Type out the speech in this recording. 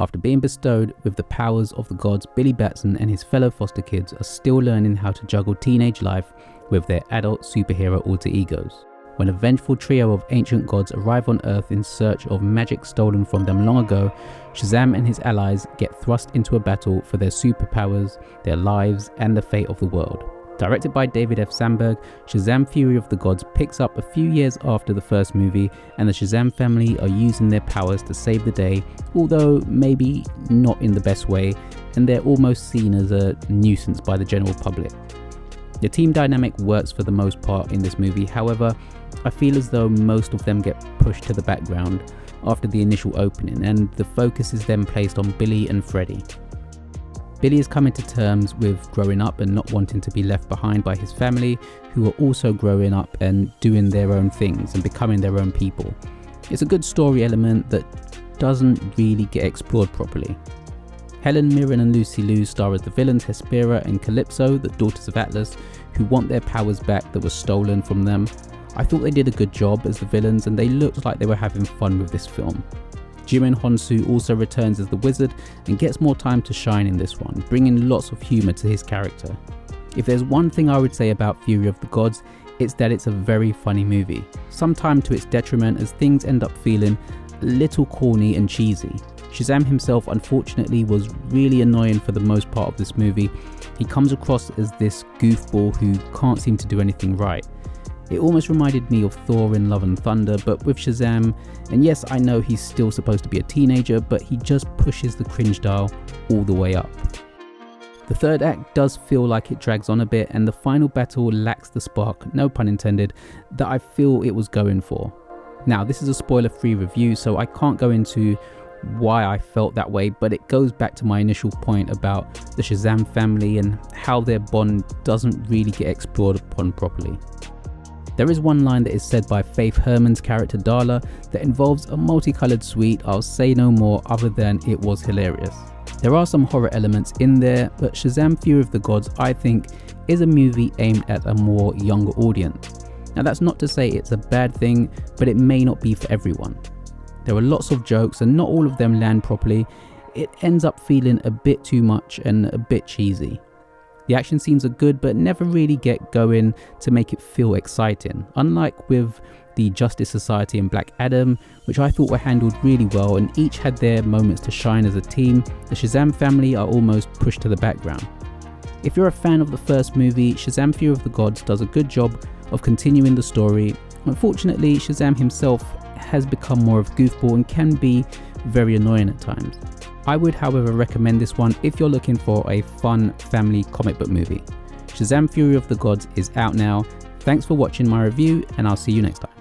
After being bestowed with the powers of the gods, Billy Batson and his fellow foster kids are still learning how to juggle teenage life with their adult superhero alter egos. When a vengeful trio of ancient gods arrive on Earth in search of magic stolen from them long ago, Shazam and his allies get thrust into a battle for their superpowers, their lives, and the fate of the world. Directed by David F. Sandberg, Shazam Fury of the Gods picks up a few years after the first movie, and the Shazam family are using their powers to save the day, although maybe not in the best way, and they're almost seen as a nuisance by the general public. The team dynamic works for the most part in this movie, however, I feel as though most of them get pushed to the background after the initial opening, and the focus is then placed on Billy and Freddy. Billy is coming to terms with growing up and not wanting to be left behind by his family, who are also growing up and doing their own things and becoming their own people. It's a good story element that doesn't really get explored properly. Helen Mirren and Lucy Liu star as the villains Hespera and Calypso, the daughters of Atlas, who want their powers back that were stolen from them. I thought they did a good job as the villains, and they looked like they were having fun with this film. Jimin Honsu also returns as the wizard and gets more time to shine in this one, bringing lots of humour to his character. If there's one thing I would say about Fury of the Gods, it's that it's a very funny movie, sometimes to its detriment as things end up feeling a little corny and cheesy. Shazam himself unfortunately was really annoying for the most part of this movie. He comes across as this goofball who can't seem to do anything right. It almost reminded me of Thor in Love and Thunder, but with Shazam, and yes, I know he's still supposed to be a teenager, but he just pushes the cringe dial all the way up. The third act does feel like it drags on a bit, and the final battle lacks the spark, no pun intended, that I feel it was going for. Now, this is a spoiler-free review, so I can't go into why I felt that way, but it goes back to my initial point about the Shazam family and how their bond doesn't really get explored upon properly. There is one line that is said by Faith Herman's character Darla that involves a multicolored suite. I'll say no more other than it was hilarious. There are some horror elements in there, but Shazam Fury of the Gods I think is a movie aimed at a more younger audience. Now that's not to say it's a bad thing, but it may not be for everyone. There are lots of jokes and not all of them land properly. It ends up feeling a bit too much and a bit cheesy. The action scenes are good but never really get going to make it feel exciting, unlike with the Justice Society and Black Adam, which I thought were handled really well and each had their moments to shine as a team. The Shazam family are almost pushed to the background. If you're a fan of the first movie, Shazam Fury of the Gods does a good job of continuing the story. Unfortunately, Shazam himself has become more of a goofball and can be very annoying at times. I would however recommend this one if you're looking for a fun family comic book movie. Shazam Fury of the Gods is out now. Thanks for watching my review, and I'll see you next time.